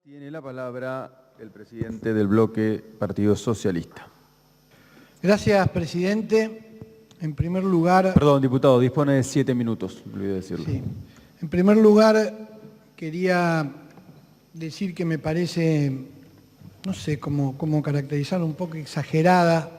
Tiene la palabra el presidente del bloque Partido Socialista. Gracias, presidente. En primer lugar... Perdón, diputado, dispone de 7 minutos, me olvidé decirlo. Sí. En primer lugar, quería decir que me parece, no sé cómo caracterizarlo, un poco exagerada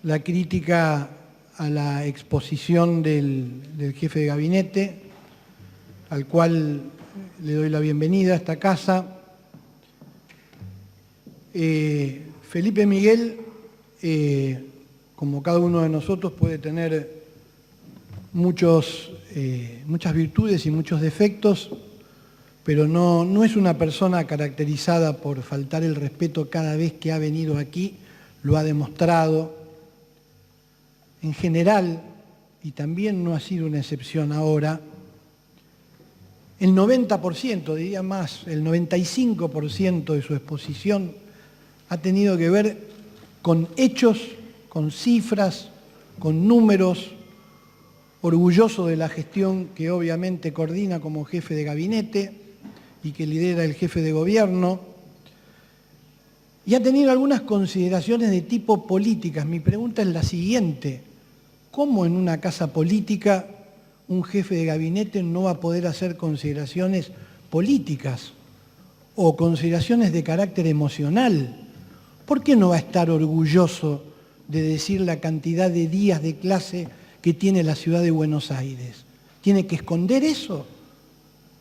la crítica a la exposición del jefe de gabinete, al cual le doy la bienvenida a esta casa. Felipe Miguel, como cada uno de nosotros, puede tener muchas virtudes y muchos defectos, pero no es una persona caracterizada por faltar el respeto cada vez que ha venido aquí, lo ha demostrado. En general, y también no ha sido una excepción ahora, el 90%, diría más, el 95% de su exposición ha tenido que ver con hechos, con cifras, con números, orgulloso de la gestión que obviamente coordina como jefe de gabinete y que lidera el jefe de gobierno, y ha tenido algunas consideraciones de tipo políticas. Mi pregunta es la siguiente: ¿cómo en una casa política un jefe de gabinete no va a poder hacer consideraciones políticas o consideraciones de carácter emocional? ¿Por qué no va a estar orgulloso de decir la cantidad de días de clase que tiene la ciudad de Buenos Aires? ¿Tiene que esconder eso?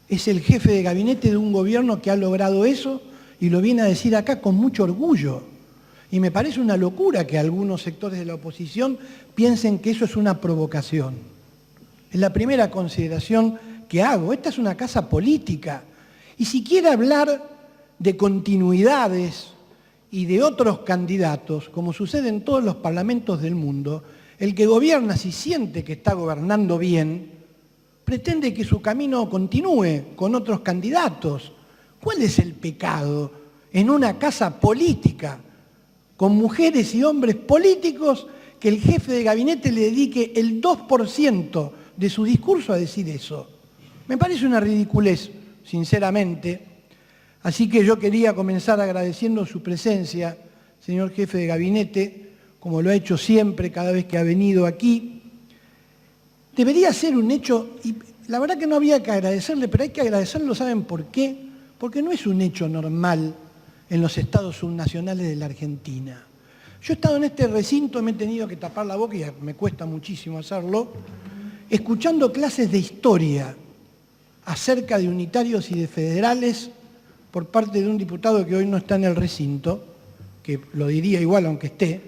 Es el jefe de gabinete de un gobierno que ha logrado eso y lo viene a decir acá con mucho orgullo. Y me parece una locura que algunos sectores de la oposición piensen que eso es una provocación. Es la primera consideración que hago. Esta es una casa política. Y si quiere hablar de continuidades y de otros candidatos, como sucede en todos los parlamentos del mundo, el que gobierna, si siente que está gobernando bien, pretende que su camino continúe con otros candidatos. ¿Cuál es el pecado en una casa política, con mujeres y hombres políticos, que el jefe de gabinete le dedique el 2% de su discurso a decir eso? Me parece una ridiculez, sinceramente. Así que yo quería comenzar agradeciendo su presencia, señor jefe de gabinete, como lo ha hecho siempre cada vez que ha venido aquí. Debería ser un hecho, y la verdad que no había que agradecerle, pero hay que agradecerlo, ¿saben por qué? Porque no es un hecho normal en los estados subnacionales de la Argentina. Yo he estado en este recinto, me he tenido que tapar la boca y me cuesta muchísimo hacerlo, escuchando clases de historia acerca de unitarios y de federales por parte de un diputado que hoy no está en el recinto, que lo diría igual aunque esté.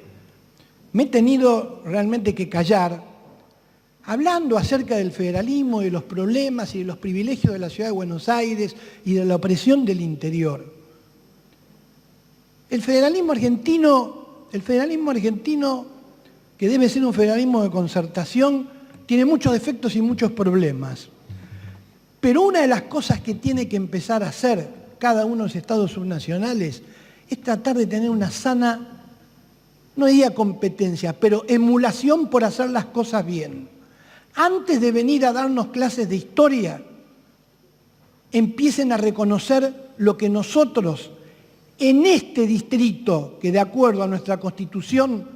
Me he tenido realmente que callar, hablando acerca del federalismo, de los problemas y de los privilegios de la ciudad de Buenos Aires y de la opresión del interior. El federalismo argentino, que debe ser un federalismo de concertación, tiene muchos defectos y muchos problemas. Pero una de las cosas que tiene que empezar a hacer cada uno de los estados subnacionales es tratar de tener una sana, no diría competencia, pero emulación por hacer las cosas bien. Antes de venir a darnos clases de historia, empiecen a reconocer lo que nosotros, en este distrito, que de acuerdo a nuestra Constitución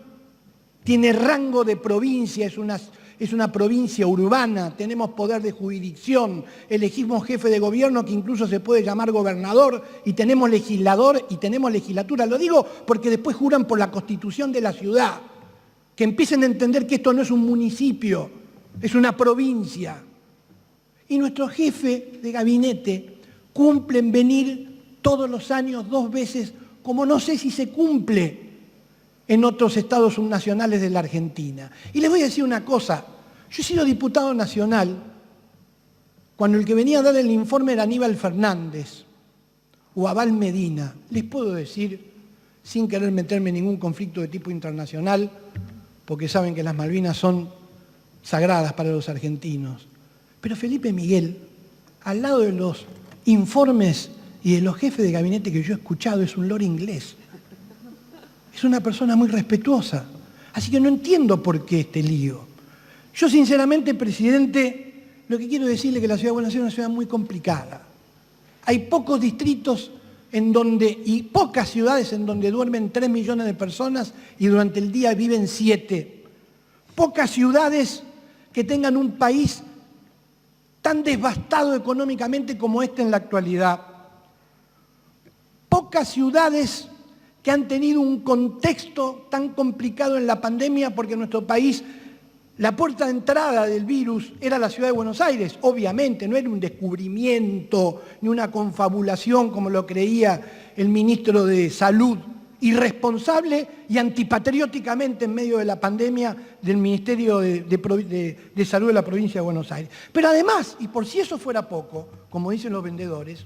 tiene rango de provincia, es una provincia urbana, tenemos poder de jurisdicción, elegimos jefe de gobierno que incluso se puede llamar gobernador, y tenemos legislador y tenemos legislatura. Lo digo porque después juran por la Constitución de la ciudad, que empiecen a entender que esto no es un municipio, es una provincia. Y nuestro jefe de gabinete cumple en venir todos los años 2 veces, como no sé si se cumple en otros estados subnacionales de la Argentina. Y les voy a decir una cosa: yo he sido diputado nacional cuando el que venía a dar el informe era Aníbal Fernández o Abal Medina. Les puedo decir, sin querer meterme en ningún conflicto de tipo internacional, porque saben que las Malvinas son sagradas para los argentinos, pero Felipe Miguel, al lado de los informes y de los jefes de gabinete que yo he escuchado, es un lord inglés. Es una persona muy respetuosa. Así que no entiendo por qué este lío. Yo sinceramente, presidente, lo que quiero decirle es que la ciudad de Buenos Aires es una ciudad muy complicada. Hay pocos distritos y pocas ciudades en donde duermen 3 millones de personas y durante el día viven 7. Pocas ciudades que tengan un país tan devastado económicamente como este en la actualidad. Pocas ciudades que han tenido un contexto tan complicado en la pandemia, porque en nuestro país la puerta de entrada del virus era la ciudad de Buenos Aires. Obviamente, no era un descubrimiento ni una confabulación como lo creía el ministro de Salud, irresponsable y antipatrióticamente en medio de la pandemia del Ministerio de Salud de la provincia de Buenos Aires. Pero además, y por si eso fuera poco, como dicen los vendedores,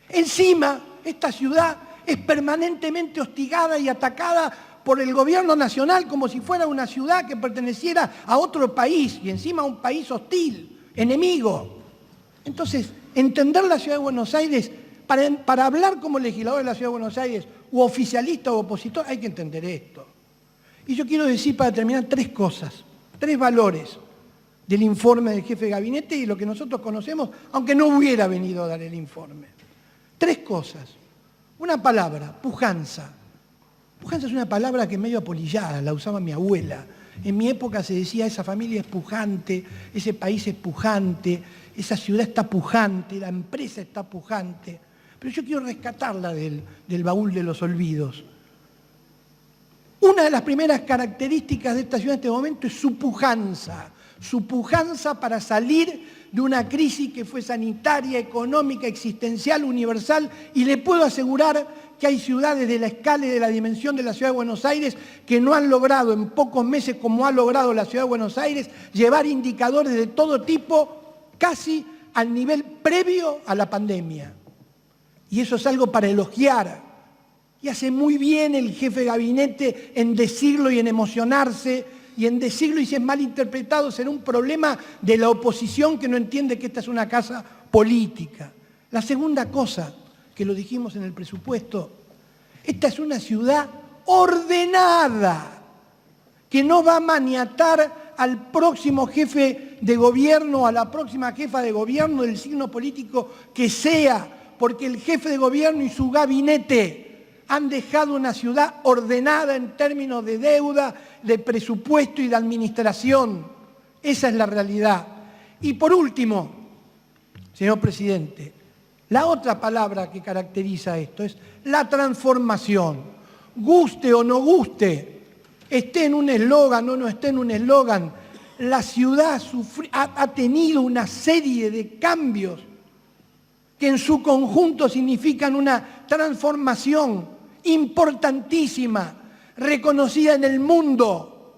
encima esta ciudad es permanentemente hostigada y atacada por el gobierno nacional como si fuera una ciudad que perteneciera a otro país y encima a un país hostil, enemigo. Entonces, entender la ciudad de Buenos Aires, para hablar como legislador de la ciudad de Buenos Aires, u oficialista o opositor, hay que entender esto. Y yo quiero decir para terminar 3 cosas, 3 valores del informe del jefe de gabinete y lo que nosotros conocemos, aunque no hubiera venido a dar el informe. 3 cosas. Una palabra, pujanza. Pujanza es una palabra que es medio apolillada, la usaba mi abuela. En mi época se decía, esa familia es pujante, ese país es pujante, esa ciudad está pujante, la empresa está pujante. Pero yo quiero rescatarla del baúl de los olvidos. Una de las primeras características de esta ciudad en este momento es su pujanza para salir de una crisis que fue sanitaria, económica, existencial, universal, y le puedo asegurar que hay ciudades de la escala y de la dimensión de la ciudad de Buenos Aires que no han logrado en pocos meses, como ha logrado la ciudad de Buenos Aires, llevar indicadores de todo tipo casi al nivel previo a la pandemia. Y eso es algo para elogiar. Y hace muy bien el jefe de gabinete en decirlo y en emocionarse, y en decirlo, y si es mal interpretado será un problema de la oposición que no entiende que esta es una casa política. La segunda cosa, que lo dijimos en el presupuesto, esta es una ciudad ordenada, que no va a maniatar al próximo jefe de gobierno, a la próxima jefa de gobierno del signo político que sea, porque el jefe de gobierno y su gabinete han dejado una ciudad ordenada en términos de deuda, de presupuesto y de administración. Esa es la realidad. Y por último, señor presidente, la otra palabra que caracteriza esto es la transformación. Guste o no guste, esté en un eslogan o no esté en un eslogan, la ciudad ha tenido una serie de cambios que en su conjunto significan una transformación importantísima, reconocida en el mundo.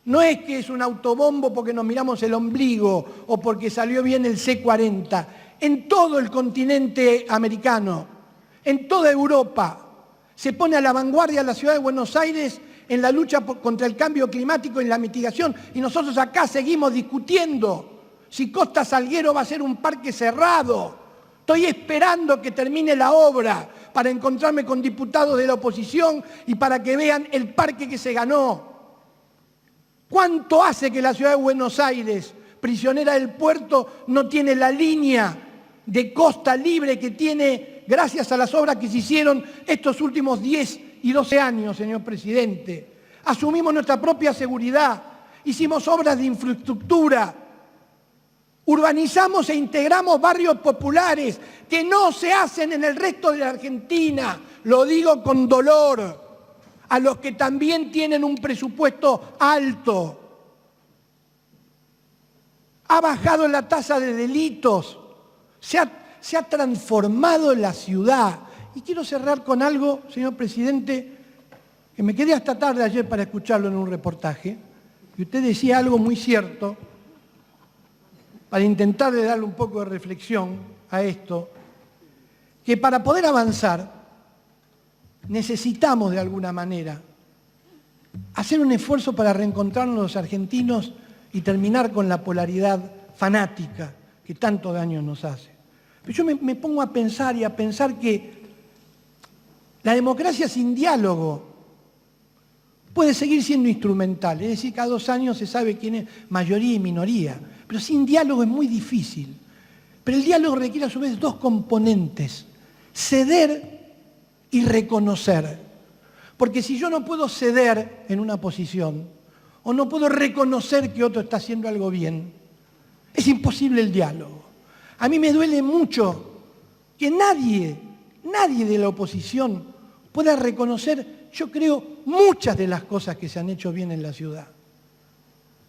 No es que es un autobombo porque nos miramos el ombligo o porque salió bien el C-40. En todo el continente americano, en toda Europa, se pone a la vanguardia la ciudad de Buenos Aires en la lucha contra el cambio climático y en la mitigación. Y nosotros acá seguimos discutiendo si Costa Salguero va a ser un parque cerrado. Estoy esperando que termine la obra para encontrarme con diputados de la oposición y para que vean el parque que se ganó. ¿Cuánto hace que la ciudad de Buenos Aires, prisionera del puerto, no tiene la línea de costa libre que tiene gracias a las obras que se hicieron estos últimos 10 y 12 años, señor presidente? Asumimos nuestra propia seguridad, hicimos obras de infraestructura, urbanizamos e integramos barrios populares que no se hacen en el resto de la Argentina. Lo digo con dolor, a los que también tienen un presupuesto alto. Ha bajado la tasa de delitos, se ha transformado la ciudad. Y quiero cerrar con algo, señor presidente, que me quedé hasta tarde ayer para escucharlo en un reportaje, y usted decía algo muy cierto, para intentar de darle un poco de reflexión a esto, que para poder avanzar necesitamos de alguna manera hacer un esfuerzo para reencontrarnos los argentinos y terminar con la polaridad fanática que tanto daño nos hace. Pero yo me pongo a pensar que la democracia sin diálogo puede seguir siendo instrumental, es decir, cada 2 años se sabe quién es mayoría y minoría, pero sin diálogo es muy difícil. Pero el diálogo requiere a su vez 2 componentes: ceder y reconocer. Porque si yo no puedo ceder en una posición, o no puedo reconocer que otro está haciendo algo bien, es imposible el diálogo. A mí me duele mucho que nadie de la oposición pueda reconocer, yo creo, muchas de las cosas que se han hecho bien en la ciudad.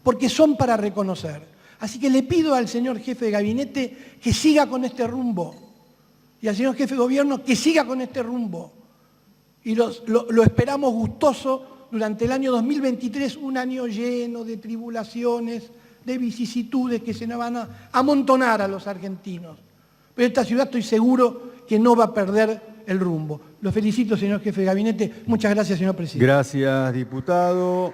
Porque son para reconocer. Así que le pido al señor jefe de gabinete que siga con este rumbo. Y al señor jefe de gobierno que siga con este rumbo. Y lo esperamos gustoso durante el año 2023, un año lleno de tribulaciones, de vicisitudes que se nos van a amontonar a los argentinos. Pero esta ciudad estoy seguro que no va a perder el rumbo. Lo felicito, señor jefe de gabinete. Muchas gracias, señor presidente. Gracias, diputado.